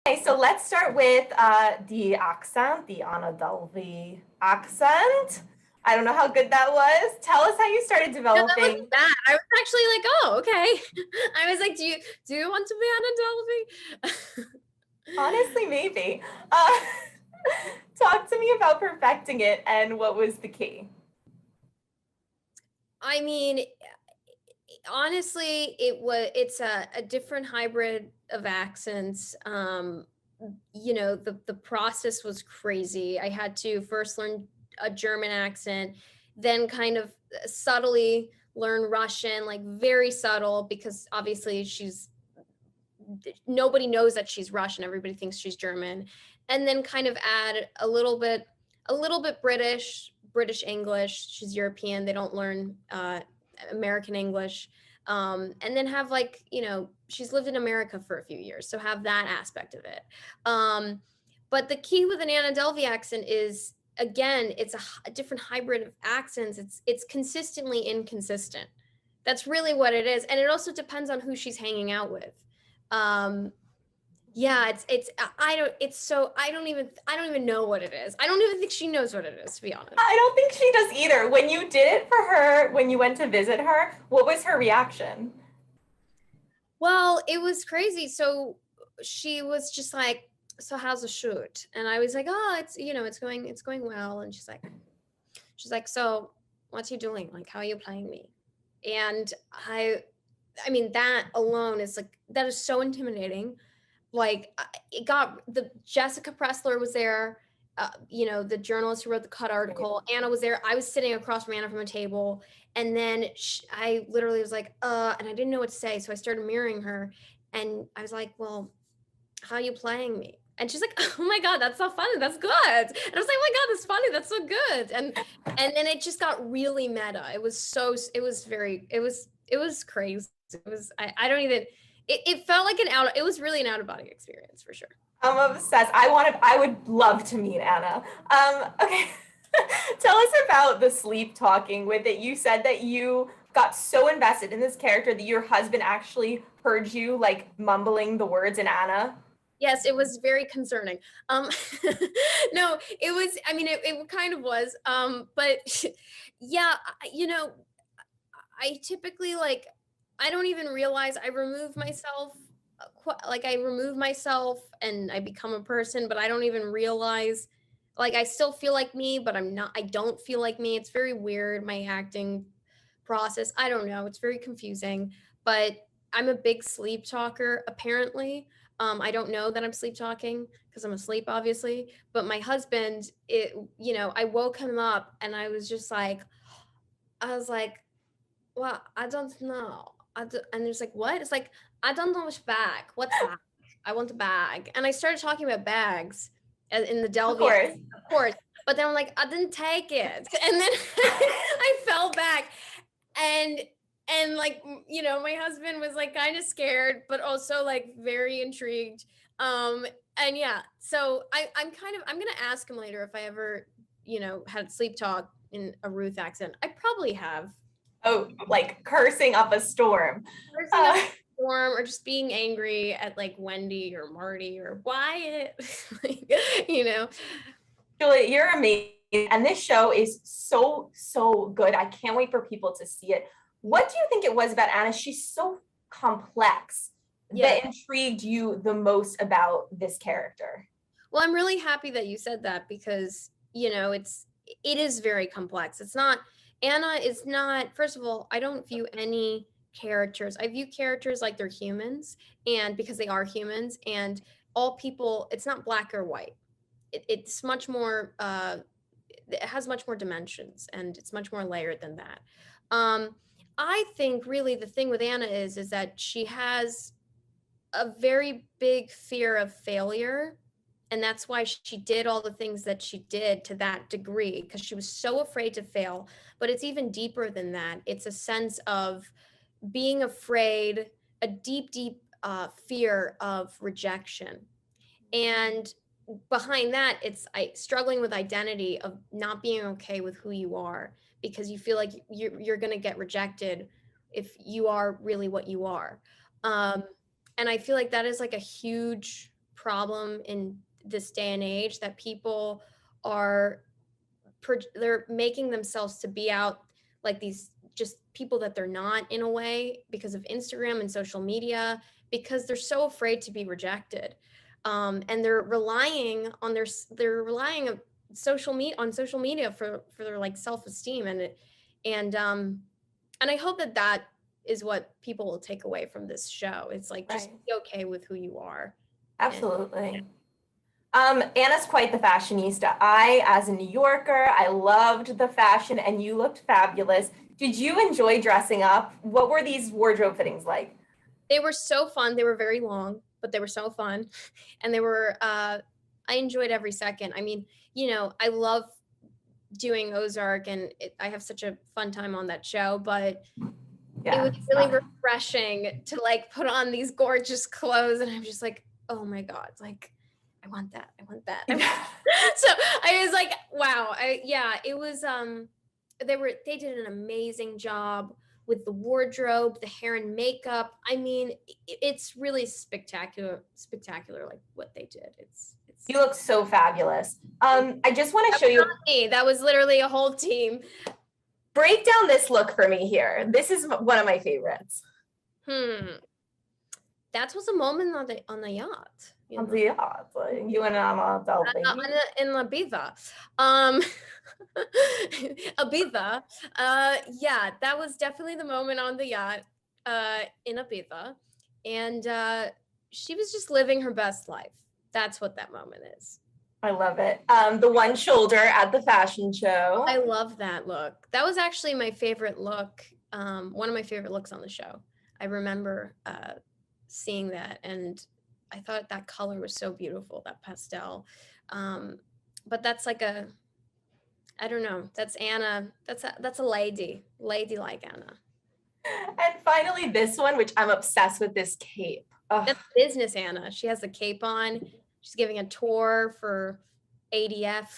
Okay, so let's start with the accent, the Anna Delvey accent. I don't know how good that was. Tell us how you started No, that developing. wasn't bad. I was actually like, oh, okay. I was like, do you want to be Anna Delvey? Honestly, maybe. Uh, talk to me about perfecting it and what was the key. I mean, honestly, it's a different hybrid of accents. The process was crazy. I had to first learn a German accent, then kind of subtly learn Russian, like very subtle, because obviously nobody knows that she's Russian. Everybody thinks she's German. And then kind of add a little bit British English. She's European. They don't learn American English. And then have, like, she's lived in America for a few years, so have that aspect of it. But the key with an Anna Delvey accent is, again, it's a different hybrid of accents. It's consistently inconsistent. That's really what it is, and it also depends on who she's hanging out with. um yeah, I don't it's so I don't even know what it is. I don't even think she knows what it is, to be honest. I don't think she does either. When you did it for her, when you went to visit her, what was her reaction? Well, it was crazy. So she was just like, so how's the shoot? And I was like, oh, it's going well. And she's like, so what's you doing? Like, how are you playing me? And I mean, that alone is like, that is so intimidating. Like, it got the Jessica Pressler was there, the journalist who wrote the cut article. Anna was there. I was sitting across from Anna from a table, and then I literally was like, and I didn't know what to say, so I started mirroring her, and I was like, well, how are you playing me? And she's like, oh my god, that's so funny, that's good. And I was like, oh my god, that's funny, that's so good. And then it just got really meta. It was crazy. I don't even, it felt like it was really an out of body experience for sure. I'm obsessed. I would love to meet Anna. Okay. Tell us about the sleep talking with it. You said that you got so invested in this character that your husband actually heard you like mumbling the words in Anna. Yes, it was very concerning. Um, no, it was. I mean, it kind of was. But yeah, I typically, like, I don't even realize I remove myself. Like, I remove myself and I become a person, but I don't even realize. Like, I still feel like me, but I'm not. I don't feel like me. It's very weird. My acting process. I don't know. It's very confusing. But I'm a big sleep talker, apparently. I don't know that I'm sleep talking because I'm asleep, obviously. But my husband, I woke him up and I was like, well, I don't know. And there's like, what? It's like, I don't know which bag. What's that? I want a bag. And I started talking about bags in the Of Delvia, course. of course. But then I'm like, I didn't take it. And then I fell back. And like, my husband was like kind of scared, but also like very intrigued. And yeah, so I'm gonna ask him later if I ever, had sleep talk in a Ruth accent. I probably have. Oh, like cursing up a storm. Cursing up Uh, a storm or just being angry at, like, Wendy or Marty or Wyatt. Like, you know. Julia, you're amazing. And this show is so, so good. I can't wait for people to see it. What do you think it was about Anna? She's so complex Yeah. that intrigued you the most about this character. Well, I'm really happy that you said that because, it is very complex. It's not Anna is not, first of all, I don't view any characters. I view characters like they're humans, and because they are humans, and all people, it's not black or white. It's much more it has much more dimensions, and it's much more layered than that. Um I think really the thing with Anna is that she has a very big fear of failure, and that's why she did all the things that she did to that degree, because she was so afraid to fail. But it's even deeper than that. It's a sense of being afraid, a deep, deep fear of rejection. And behind that, it's struggling with identity, of not being okay with who you are, because you feel like you're going to get rejected if you are really what you are. um, and I feel like that is like a huge problem in this day and age, that people are they're making themselves to be out like these just people that they're not, in a way, because of Instagram and social media, because they're so afraid to be rejected. And they're relying on social media for their like self-esteem, and I hope that is what people will take away from this show. It's like, just Right. be okay with who you are. Absolutely. Anna's quite the fashionista. I, as a New Yorker, I loved the fashion, and you looked fabulous. Did you enjoy dressing up? What were these wardrobe fittings like? They were so fun. They were very long, but they were so fun. And they were, I enjoyed every second. I mean, I love doing Ozark, and I have such a fun time on that show, but it was really refreshing to like put on these gorgeous clothes. And I'm just like, oh my God, like, I want that. I want that. So I was like, wow. It was, they did an amazing job with the wardrobe, the hair and makeup. I mean, it's really spectacular, like what they did. You look so fabulous. I just want to show you. Me. That was literally a whole team. Break down this look for me here. This is one of my favorites. That was a moment on the yacht. On the yacht, like you and Anna Delvey. In Ibiza. Ibiza. Yeah, that was definitely the moment on the yacht in Ibiza. And she was just living her best life. That's what that moment is. I love it. The one shoulder at the fashion show. I love that look. That was actually my favorite look. One of my favorite looks on the show. I remember seeing that, and I thought that color was so beautiful, that pastel. But that's like I don't know. That's Anna. That's a lady like Anna. And finally, this one, which I'm obsessed with, this cape. That's business Anna. She has the cape on. She's giving a tour for ADF.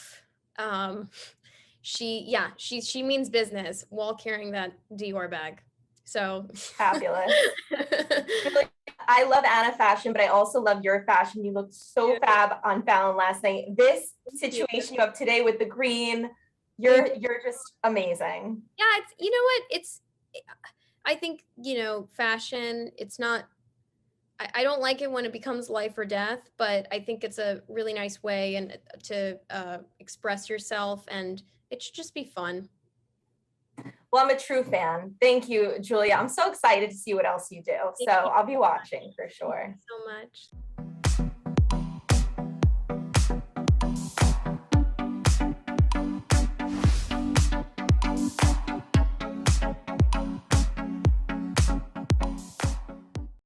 She means business while carrying that Dior bag. So fabulous. I love Anna fashion, but I also love your fashion. You looked so fab on Fallon last night. This situation you have today with the green, you're just amazing. Yeah, you know what? I think, fashion, it's not, I don't like it when it becomes life or death, but I think it's a really nice way and to express yourself, and it should just be fun. Well, I'm a true fan. Thank you, Julia. I'm so excited to see what else you do. So I'll be watching for sure. Thank you so much.